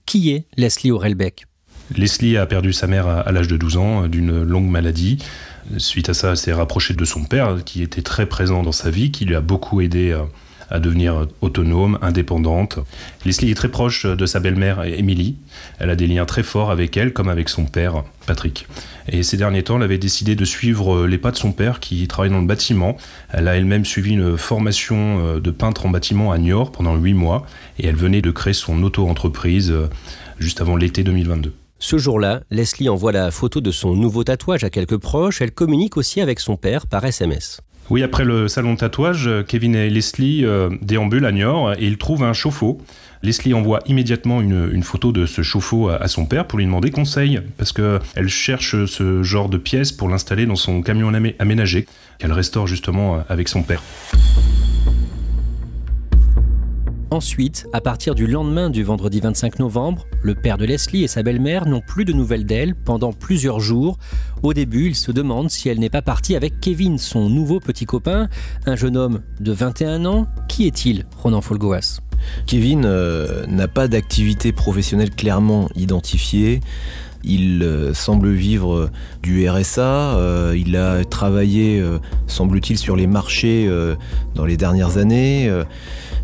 Qui est Leslie Horelbeck? Leslie a perdu sa mère à l'âge de 12 ans d'une longue maladie. Suite à ça, elle s'est rapprochée de son père, qui était très présent dans sa vie, qui lui a beaucoup aidé à devenir autonome, indépendante. Leslie est très proche de sa belle-mère, Émilie. Elle a des liens très forts avec elle, comme avec son père, Patrick. Et ces derniers temps, elle avait décidé de suivre les pas de son père, qui travaille dans le bâtiment. Elle a elle-même suivi une formation de peintre en bâtiment à Niort pendant 8 mois. Et elle venait de créer son auto-entreprise juste avant l'été 2022. Ce jour-là, Leslie envoie la photo de son nouveau tatouage à quelques proches. Elle communique aussi avec son père par SMS. Oui, après le salon de tatouage, Kevin et Leslie déambulent à Niort et ils trouvent un chauffe-eau. Leslie envoie immédiatement une photo de ce chauffe-eau à son père pour lui demander conseil, parce qu'elle cherche ce genre de pièce pour l'installer dans son camion aménagé, qu'elle restaure justement avec son père. Ensuite, à partir du lendemain du vendredi 25 novembre, le père de Leslie et sa belle-mère n'ont plus de nouvelles d'elle pendant plusieurs jours. Au début, ils se demandent si elle n'est pas partie avec Kevin, son nouveau petit copain, un jeune homme de 21 ans. Qui est-il, Ronan Folgoas? Kevin n'a pas d'activité professionnelle clairement identifiée. Il semble vivre du RSA, il a travaillé, semble-t-il, sur les marchés dans les dernières années.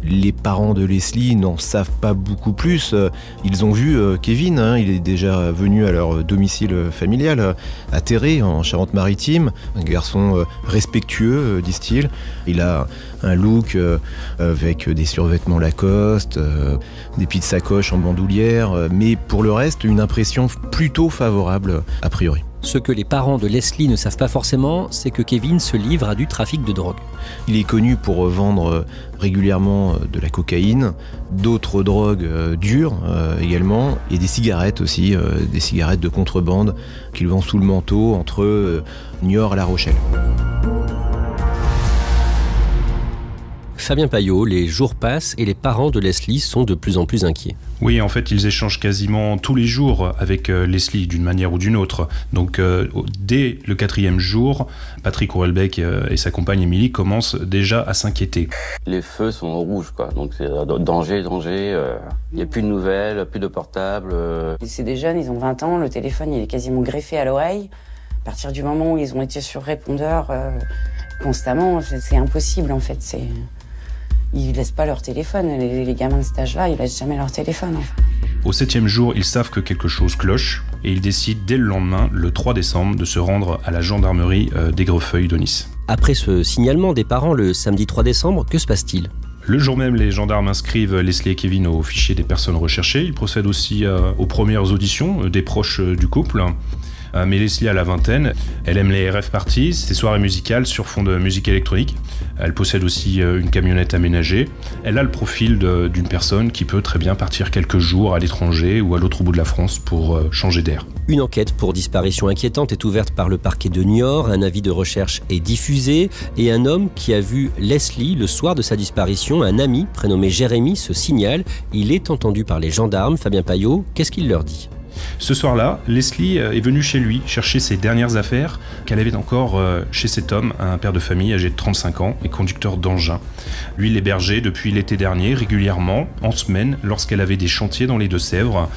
Les parents de Leslie n'en savent pas beaucoup plus. Ils ont vu Kevin, il est déjà venu à leur domicile familial, à Terré, en Charente-Maritime. Un garçon respectueux, disent-ils. Il a un look avec des survêtements Lacoste, des petites sacoches en bandoulière, mais pour le reste, une impression plutôt favorable a priori. Ce que les parents de Leslie ne savent pas forcément, c'est que Kevin se livre à du trafic de drogue. Il est connu pour vendre régulièrement de la cocaïne, d'autres drogues dures également, et des cigarettes aussi, des cigarettes de contrebande qu'il vend sous le manteau entre Niort et La Rochelle. Fabien Payot, les jours passent et les parents de Leslie sont de plus en plus inquiets. Oui, en fait, ils échangent quasiment tous les jours avec Leslie, d'une manière ou d'une autre. Donc, dès le 4e jour, Patrick Horelbeck et sa compagne Émilie commencent déjà à s'inquiéter. Les feux sont au rouge, quoi. Donc, c'est danger. Il n'y a plus de nouvelles, plus de portables. C'est des jeunes, ils ont 20 ans, le téléphone, il est quasiment greffé à l'oreille. À partir du moment où ils ont été sur répondeur constamment, c'est impossible, en fait. Ils laissent pas leur téléphone. Les gamins de cet âge-là, ils laissent jamais leur téléphone. Au 7e jour, ils savent que quelque chose cloche et ils décident dès le lendemain, le 3 décembre, de se rendre à la gendarmerie d'Aigrefeuille de Nice. Après ce signalement des parents le samedi 3 décembre, que se passe-t-il? Le jour même, les gendarmes inscrivent Leslie et Kevin au fichier des personnes recherchées. Ils procèdent aussi aux premières auditions des proches du couple. Mais Leslie a la vingtaine, elle aime les rave parties, ses soirées musicales sur fond de musique électronique. Elle possède aussi une camionnette aménagée. Elle a le profil d'une personne qui peut très bien partir quelques jours à l'étranger ou à l'autre bout de la France pour changer d'air. Une enquête pour disparition inquiétante est ouverte par le parquet de Niort, un avis de recherche est diffusé et un homme qui a vu Leslie le soir de sa disparition, un ami prénommé Jérémy, se signale. Il est entendu par les gendarmes. Fabien Payot, qu'est-ce qu'il leur dit? Ce soir-là, Leslie est venue chez lui chercher ses dernières affaires qu'elle avait encore chez cet homme, un père de famille âgé de 35 ans et conducteur d'engin. Lui l'hébergeait depuis l'été dernier régulièrement, en semaine, lorsqu'elle avait des chantiers dans les Deux-Sèvres.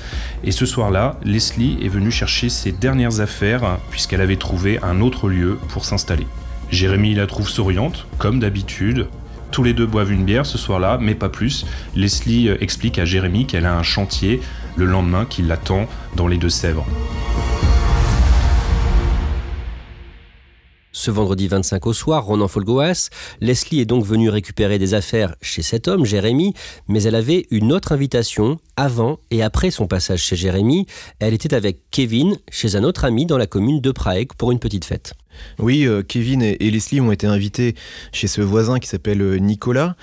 Et ce soir-là, Leslie est venue chercher ses dernières affaires puisqu'elle avait trouvé un autre lieu pour s'installer. Jérémy la trouve souriante, comme d'habitude. Tous les deux boivent une bière ce soir-là, mais pas plus. Leslie explique à Jérémy qu'elle a un chantier le lendemain qui l'attend dans les Deux-Sèvres. Ce vendredi 25 au soir, Ronan Folgoas, Leslie est donc venue récupérer des affaires chez cet homme, Jérémy, mais elle avait une autre invitation avant et après son passage chez Jérémy. Elle était avec Kevin chez un autre ami dans la commune de Praeg pour une petite fête. Oui, Kevin et Leslie ont été invités chez ce voisin qui s'appelle Nicolas,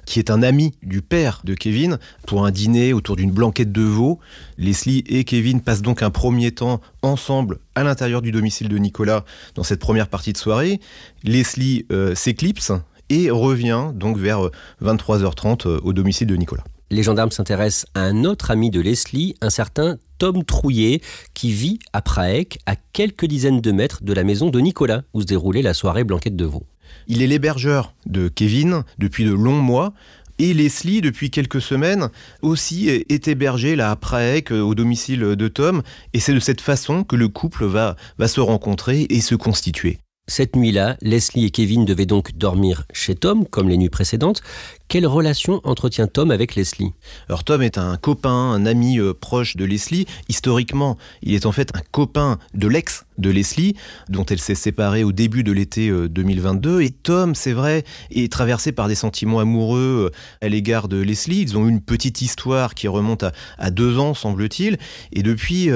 qui est un ami du père de Kevin, pour un dîner autour d'une blanquette de veau. Leslie et Kevin passent donc un premier temps ensemble à l'intérieur du domicile de Nicolas dans cette première partie de soirée. Leslie s'éclipse et revient donc vers 23h30 au domicile de Nicolas. Les gendarmes s'intéressent à un autre ami de Leslie, un certain Tom Trouillet, qui vit à Praeg, à quelques dizaines de mètres de la maison de Nicolas, où se déroulait la soirée blanquette de veau. Il est l'hébergeur de Kevin depuis de longs mois. Et Leslie, depuis quelques semaines, aussi est hébergée là à Prague, au domicile de Tom. Et c'est de cette façon que le couple va se rencontrer et se constituer. Cette nuit-là, Leslie et Kevin devaient donc dormir chez Tom, comme les nuits précédentes. Quelle relation entretient Tom avec Leslie ? Alors Tom est un copain, un ami proche de Leslie. Historiquement, il est en fait un copain de l'ex de Leslie, dont elle s'est séparée au début de l'été 2022. Et Tom, c'est vrai, est traversé par des sentiments amoureux à l'égard de Leslie. Ils ont eu une petite histoire qui remonte à 2 ans, semble-t-il. Et depuis,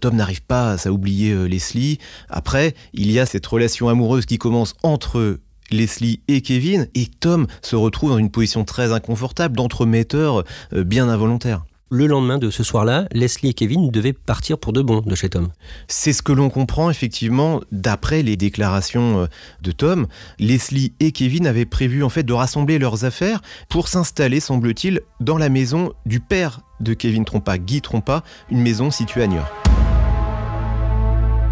Tom n'arrive pas à oublier Leslie. Après, il y a cette relation amoureuse qui commence entre Leslie et Kevin, et Tom se retrouve dans une position très inconfortable d'entremetteur bien involontaire. Le lendemain de ce soir-là, Leslie et Kevin devaient partir pour de bon de chez Tom. C'est ce que l'on comprend effectivement d'après les déclarations de Tom. Leslie et Kevin avaient prévu en fait de rassembler leurs affaires pour s'installer, semble-t-il, dans la maison du père de Kevin Trompa, Guy Trompa, une maison située à Niort.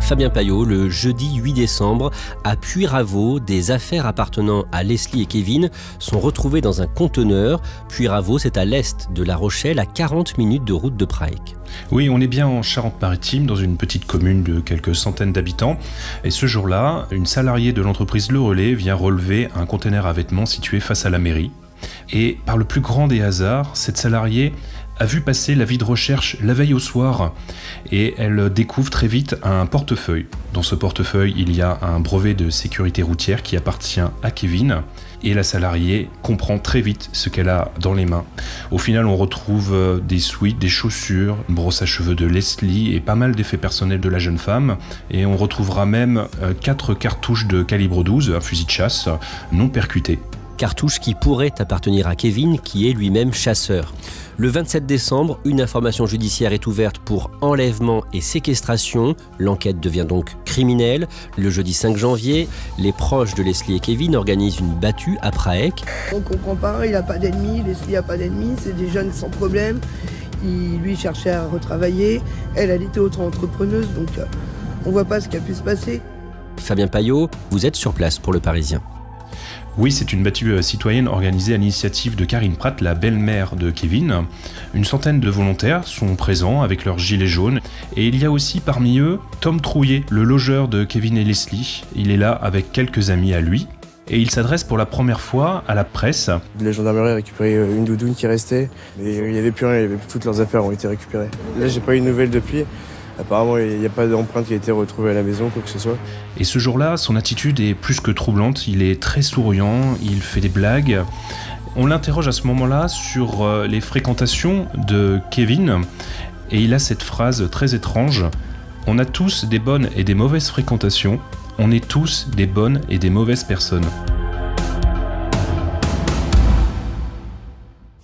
Fabien Paillot, le jeudi 8 décembre, à Puyraveau, des affaires appartenant à Leslie et Kevin sont retrouvées dans un conteneur. Puyraveau, c'est à l'est de La Rochelle, à 40 minutes de route de Prague. Oui, on est bien en Charente-Maritime, dans une petite commune de quelques centaines d'habitants. Et ce jour-là, une salariée de l'entreprise Le Relais vient relever un conteneur à vêtements situé face à la mairie. Et par le plus grand des hasards, cette salariée a vu passer l'avis de recherche la veille au soir et elle découvre très vite un portefeuille. Dans ce portefeuille, il y a un brevet de sécurité routière qui appartient à Kevin et la salariée comprend très vite ce qu'elle a dans les mains. Au final, on retrouve des sweats, des chaussures, une brosse à cheveux de Leslie et pas mal d'effets personnels de la jeune femme. Et on retrouvera même 4 cartouches de calibre 12, un fusil de chasse non percuté. Cartouche qui pourrait appartenir à Kevin, qui est lui-même chasseur. Le 27 décembre, une information judiciaire est ouverte pour enlèvement et séquestration. L'enquête devient donc criminelle. Le jeudi 5 janvier, les proches de Leslie et Kevin organisent une battue à Prague. On comprend pas, il n'a pas d'ennemis, Leslie n'a pas d'ennemis, c'est des jeunes sans problème. Lui cherchait à retravailler, elle était auto-entrepreneuse, donc on voit pas ce qui a pu se passer. Fabien Paillot, vous êtes sur place pour Le Parisien. Oui, c'est une battue citoyenne organisée à l'initiative de Karine Pratt, la belle-mère de Kevin. Une centaine de volontaires sont présents avec leurs gilets jaunes. Et il y a aussi parmi eux Tom Trouillet, le logeur de Kevin et Leslie. Il est là avec quelques amis à lui. Et il s'adresse pour la première fois à la presse. La gendarmerie a récupéré une doudoune qui restait. Mais il n'y avait plus rien, toutes leurs affaires ont été récupérées. Là, j'ai pas eu de nouvelles depuis. Apparemment, il n'y a pas d'empreinte qui a été retrouvée à la maison, quoi que ce soit. Et ce jour-là, son attitude est plus que troublante. Il est très souriant, il fait des blagues. On l'interroge à ce moment-là sur les fréquentations de Kevin. Et il a cette phrase très étrange. « On a tous des bonnes et des mauvaises fréquentations. On est tous des bonnes et des mauvaises personnes. »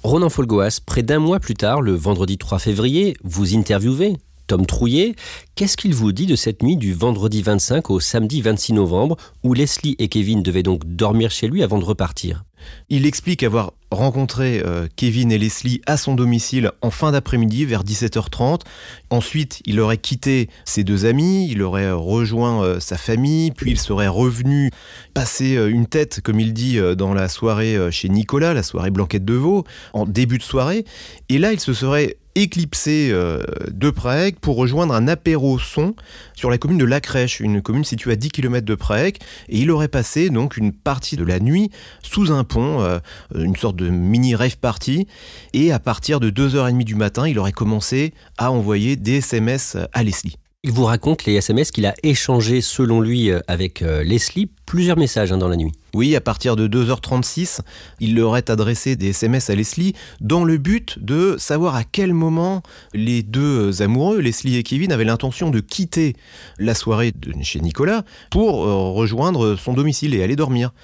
Ronan Folgoas, près d'1 mois plus tard, le vendredi 3 février, vous interviewez Tom Trouillet. Qu'est-ce qu'il vous dit de cette nuit du vendredi 25 au samedi 26 novembre, où Leslie et Kevin devaient donc dormir chez lui avant de repartir ? Il explique avoir rencontré Kevin et Leslie à son domicile en fin d'après-midi vers 17h30. Ensuite, il aurait quitté ses 2 amis, il aurait rejoint sa famille, puis il serait revenu passer une tête, comme il dit, dans la soirée chez Nicolas, la soirée Blanquette de Veau, en début de soirée. Et là, il se serait éclipsé de Prague pour rejoindre un apéro son sur la commune de La Crèche, une commune située à 10 km de Prague, et il aurait passé donc une partie de la nuit sous un pont, une sorte de mini rave party, et à partir de 2h30 du matin, il aurait commencé à envoyer des SMS à Leslie. Il vous raconte les SMS qu'il a échangés selon lui avec Leslie, plusieurs messages dans la nuit. Oui, à partir de 2h36, il leur aurait adressé des SMS à Leslie dans le but de savoir à quel moment les 2 amoureux, Leslie et Kevin, avaient l'intention de quitter la soirée chez Nicolas pour rejoindre son domicile et aller dormir.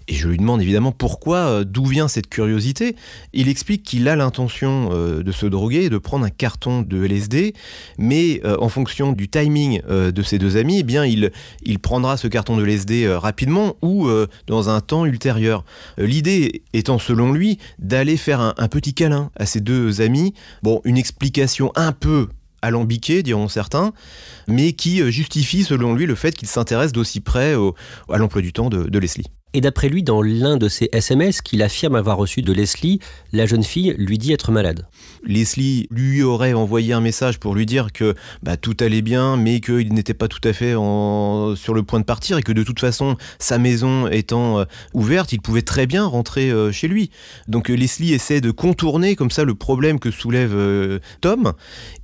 Et je lui demande évidemment pourquoi, d'où vient cette curiosité. Il explique qu'il a l'intention de se droguer et de prendre un carton de LSD, mais en fonction du timing de ses 2 amis, eh bien, il prendra ce carton de LSD rapidement ou dans un temps ultérieur. L'idée étant selon lui d'aller faire un petit câlin à ses 2 amis. Bon, une explication un peu alambiquée, diront certains, mais qui justifie selon lui le fait qu'il s'intéresse d'aussi près à l'emploi du temps de Leslie. Et d'après lui, dans l'un de ses SMS qu'il affirme avoir reçu de Leslie, la jeune fille lui dit être malade. Leslie lui aurait envoyé un message pour lui dire que tout allait bien, mais qu'il n'était pas tout à fait sur le point de partir et que de toute façon, sa maison étant ouverte, il pouvait très bien rentrer chez lui. Donc Leslie essaie de contourner comme ça le problème que soulève Tom.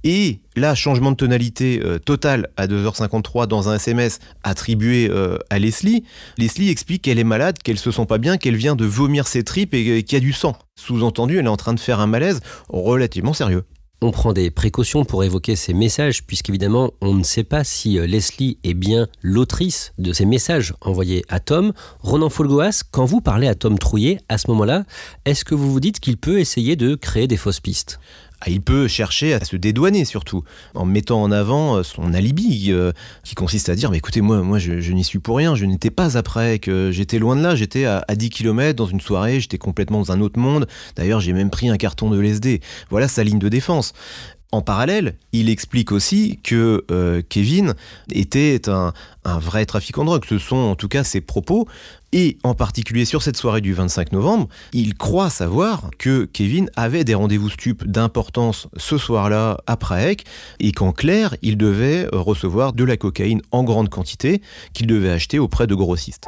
Et là, changement de tonalité total à 2h53 dans un SMS attribué à Leslie. Leslie explique qu'elle est malade, qu'elle se sent pas bien, qu'elle vient de vomir ses tripes et qu'il y a du sang. Sous-entendu, elle est en train de faire un malaise relativement sérieux. On prend des précautions pour évoquer ces messages, puisqu'évidemment, on ne sait pas si Leslie est bien l'autrice de ces messages envoyés à Tom. Ronan Folgoas, quand vous parlez à Tom Trouillet, à ce moment-là, est-ce que vous vous dites qu'il peut essayer de créer des fausses pistes ? Il peut chercher à se dédouaner surtout, en mettant en avant son alibi, qui consiste à dire écoutez, moi je n'y suis pour rien, je n'étais pas après, que j'étais loin de là, j'étais à 10 km dans une soirée, j'étais complètement dans un autre monde, d'ailleurs j'ai même pris un carton de LSD. Voilà sa ligne de défense. En parallèle, il explique aussi que Kevin était un vrai trafiquant de drogue. Ce sont en tout cas ses propos. Et en particulier sur cette soirée du 25 novembre, il croit savoir que Kevin avait des rendez-vous stupes d'importance ce soir-là à Prague et qu'en clair, il devait recevoir de la cocaïne en grande quantité qu'il devait acheter auprès de grossistes.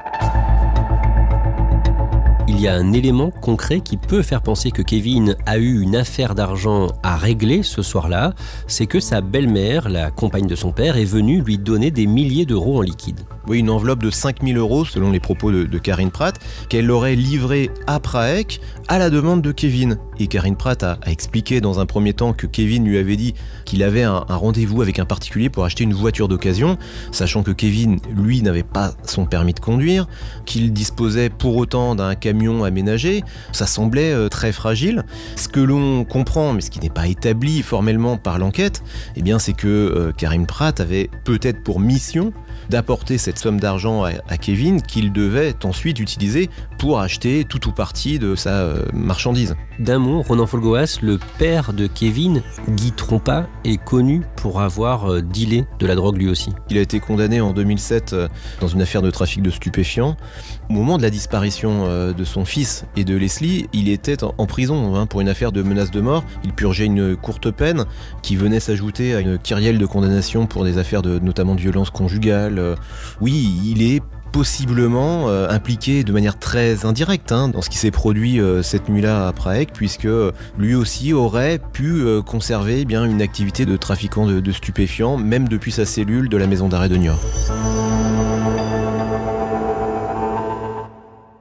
Il y a un élément concret qui peut faire penser que Kevin a eu une affaire d'argent à régler ce soir-là, c'est que sa belle-mère, la compagne de son père, est venue lui donner des milliers d'euros en liquide. Oui, une enveloppe de 5 000 euros, selon les propos de Karine Pratt, qu'elle aurait livrée à Prague à la demande de Kevin. Et Karine Pratt a expliqué dans un premier temps que Kevin lui avait dit qu'il avait un rendez-vous avec un particulier pour acheter une voiture d'occasion, sachant que Kevin, lui, n'avait pas son permis de conduire, qu'il disposait pour autant d'un camion aménagé. Ça semblait très fragile. Ce que l'on comprend, mais ce qui n'est pas établi formellement par l'enquête, eh bien, c'est que Karine Pratt avait peut-être pour mission d'apporter cette somme d'argent à Kevin qu'il devait ensuite utiliser pour acheter tout ou partie de sa marchandise. D'un mot, Ronan Folgoas, le père de Kevin, Guy Trompa, est connu pour avoir dealé de la drogue lui aussi. Il a été condamné en 2007 dans une affaire de trafic de stupéfiants. Au moment de la disparition de son fils et de Leslie, il était en prison pour une affaire de menace de mort. Il purgeait une courte peine qui venait s'ajouter à une kyrielle de condamnations pour des affaires notamment de violence conjugale. Oui, il est possiblement impliqué de manière très indirecte dans ce qui s'est produit cette nuit-là à Prague, puisque lui aussi aurait pu conserver une activité de trafiquant de stupéfiants, même depuis sa cellule de la maison d'arrêt de Niort.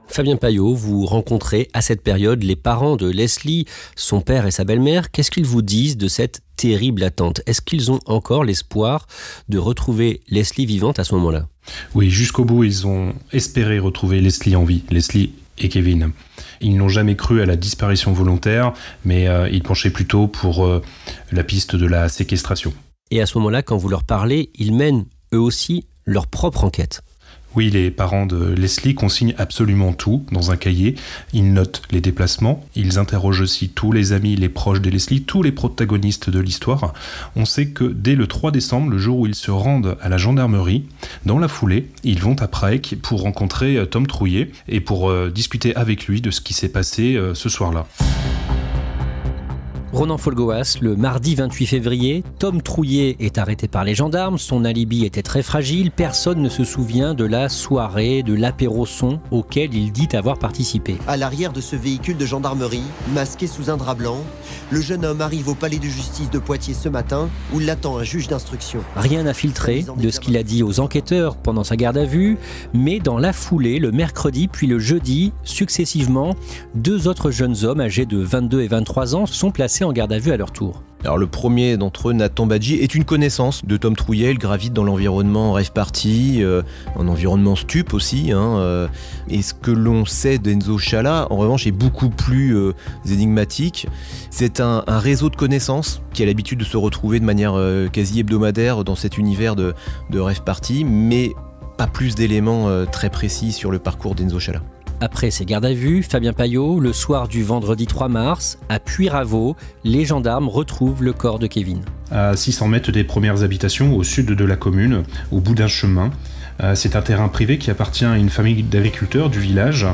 Fabien Payot, vous rencontrez à cette période les parents de Leslie, son père et sa belle-mère. Qu'est-ce qu'ils vous disent de cette terrible attente ? Est-ce qu'ils ont encore l'espoir de retrouver Leslie vivante à ce moment-là ? Oui, jusqu'au bout, ils ont espéré retrouver Leslie en vie, Leslie et Kevin. Ils n'ont jamais cru à la disparition volontaire, mais ils penchaient plutôt pour la piste de la séquestration. Et à ce moment-là, quand vous leur parlez, ils mènent eux aussi leur propre enquête. Oui, les parents de Leslie consignent absolument tout dans un cahier. Ils notent les déplacements. Ils interrogent aussi tous les amis, les proches de Leslie, tous les protagonistes de l'histoire. On sait que dès le 3 décembre, le jour où ils se rendent à la gendarmerie, dans la foulée, ils vont à Prague pour rencontrer Tom Trouillet et pour discuter avec lui de ce qui s'est passé ce soir-là. Ronan Folgoas, le mardi 28 février, Tom Trouillet est arrêté par les gendarmes. Son alibi était très fragile. Personne ne se souvient de la soirée, de l'apéro-son auquel il dit avoir participé. À l'arrière de ce véhicule de gendarmerie, masqué sous un drap blanc, le jeune homme arrive au palais de justice de Poitiers ce matin, où l'attend un juge d'instruction. Rien n'a filtré de ce qu'il a dit aux enquêteurs pendant sa garde à vue, mais dans la foulée, le mercredi puis le jeudi, successivement, 2 autres jeunes hommes âgés de 22 et 23 ans sont placés en garde à vue à leur tour. Alors le premier d'entre eux, Nathan Badji, est une connaissance de Tom Trouillet. Il gravite dans l'environnement rave party, en environnement stup aussi. Et ce que l'on sait d'Enzo Chala, en revanche, est beaucoup plus énigmatique. C'est un réseau de connaissances qui a l'habitude de se retrouver de manière quasi hebdomadaire dans cet univers de rave party, mais pas plus d'éléments très précis sur le parcours d'Enzo Chala. Après ces gardes à vue, Fabien Payot, le soir du vendredi 3 mars, à Puyraveau, les gendarmes retrouvent le corps de Kevin. À 600 mètres des premières habitations, au sud de la commune, au bout d'un chemin, C'est un terrain privé qui appartient à une famille d'agriculteurs du village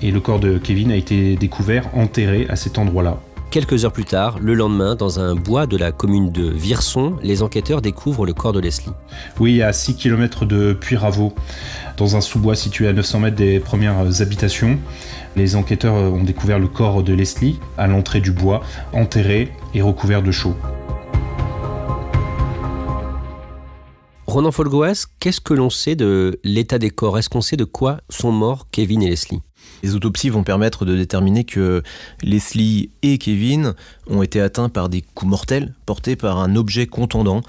et le corps de Kevin a été découvert enterré à cet endroit-là. Quelques heures plus tard, le lendemain, dans un bois de la commune de Virson, les enquêteurs découvrent le corps de Leslie. Oui, à 6 km de Puyraveau, dans un sous-bois situé à 900 mètres des premières habitations. Les enquêteurs ont découvert le corps de Leslie à l'entrée du bois, enterré et recouvert de chaux. Ronan Folgoas, qu'est-ce que l'on sait de l'état des corps? Est-ce qu'on sait de quoi sont morts Kevin et Leslie? Les autopsies vont permettre de déterminer que Leslie et Kevin ont été atteints par des coups mortels portés par un objet contondant.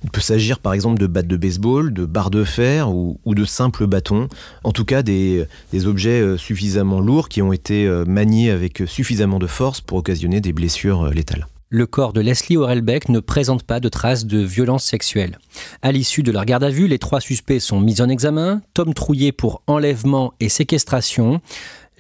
Il peut s'agir par exemple de battes de baseball, de barres de fer ou de simples bâtons. En tout cas, des objets suffisamment lourds qui ont été maniés avec suffisamment de force pour occasionner des blessures létales. Le corps de Leslie Orelbeck ne présente pas de traces de violence sexuelle. À l'issue de leur garde à vue, les 3 suspects sont mis en examen. Tom Trouillet pour enlèvement et séquestration.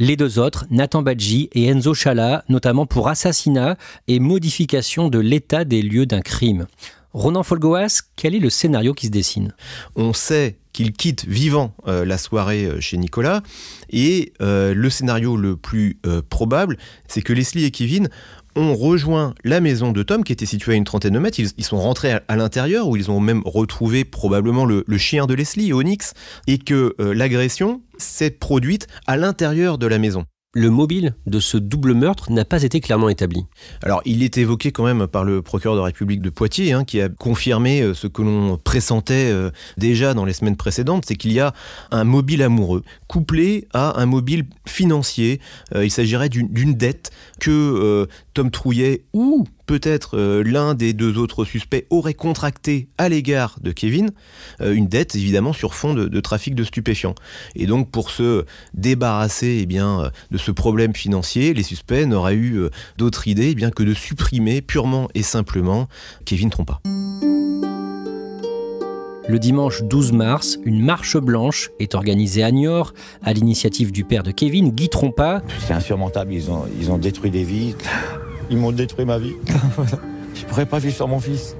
Les 2 autres, Nathan Badji et Enzo Chala, notamment pour assassinat et modification de l'état des lieux d'un crime. Ronan Folgoas, quel est le scénario qui se dessine? On sait qu'il quitte vivant la soirée chez Nicolas et le scénario le plus probable, c'est que Leslie et Kevin ont rejoint la maison de Tom qui était située à une trentaine de mètres. Ils sont rentrés à l'intérieur où ils ont même retrouvé probablement le chien de Leslie, Onyx, et que l'agression s'est produite à l'intérieur de la maison. Le mobile de ce double meurtre n'a pas été clairement établi. Alors, il est évoqué quand même par le procureur de la République de Poitiers, qui a confirmé ce que l'on pressentait déjà dans les semaines précédentes, c'est qu'il y a un mobile amoureux couplé à un mobile financier. Il s'agirait d'une dette que Tom Trouillet ou peut-être l'un des 2 autres suspects aurait contracté à l'égard de Kevin, une dette évidemment sur fond de trafic de stupéfiants. Et donc pour se débarrasser de ce problème financier, les suspects n'auraient eu d'autre idée que de supprimer purement et simplement Kevin Trompa. Le dimanche 12 mars, une marche blanche est organisée à Niort à l'initiative du père de Kevin, Guy Trompa. C'est insurmontable, ils ont détruit des vies. Ils m'ont détruit ma vie. Je ne pourrais pas vivre sans mon fils.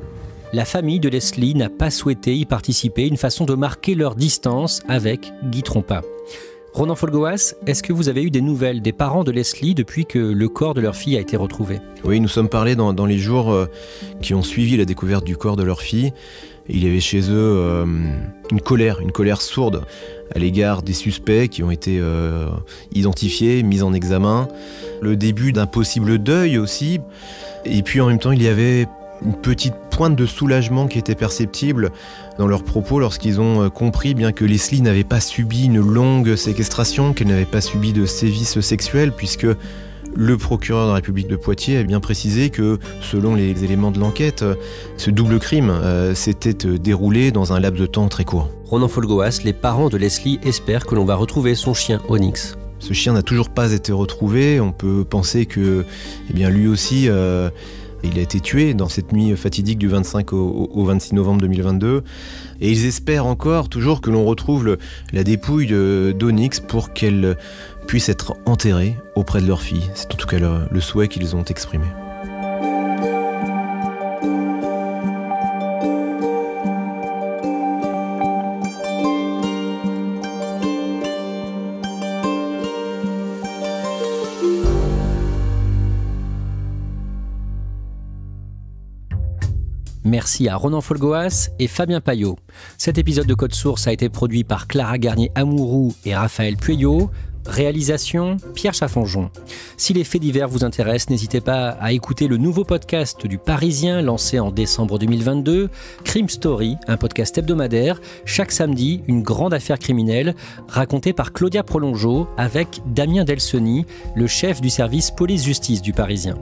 La famille de Leslie n'a pas souhaité y participer, une façon de marquer leur distance avec Guy Trompa. Ronan Folgoas, est-ce que vous avez eu des nouvelles des parents de Leslie depuis que le corps de leur fille a été retrouvé? Oui, nous sommes parlé dans les jours qui ont suivi la découverte du corps de leur fille. Il y avait chez eux une colère sourde à l'égard des suspects qui ont été identifiés, mis en examen. Le début d'un possible deuil aussi. Et puis en même temps, il y avait une petite pointe de soulagement qui était perceptible dans leurs propos lorsqu'ils ont compris que Leslie n'avait pas subi une longue séquestration, qu'elle n'avait pas subi de sévices sexuels, puisque le procureur de la République de Poitiers a bien précisé que, selon les éléments de l'enquête, ce double crime s'était déroulé dans un laps de temps très court. Ronan Folgoas, les parents de Leslie espèrent que l'on va retrouver son chien Onyx. Ce chien n'a toujours pas été retrouvé. On peut penser que lui aussi, il a été tué dans cette nuit fatidique du 25 au 26 novembre 2022. Et ils espèrent encore toujours que l'on retrouve la dépouille d'Onyx pour qu'elle puisse être enterrée auprès de leur fille. C'est en tout cas le souhait qu'ils ont exprimé. Merci à Ronan Folgoas et Fabien Payot. Cet épisode de Code Source a été produit par Clara Garnier-Amouroux et Raphaël Pueyo. Réalisation, Pierre Chaffanjon. Si les faits divers vous intéressent, n'hésitez pas à écouter le nouveau podcast du Parisien lancé en décembre 2022, Crime Story, un podcast hebdomadaire. Chaque samedi, une grande affaire criminelle racontée par Claudia Prolongeau avec Damien Delseny, le chef du service police-justice du Parisien.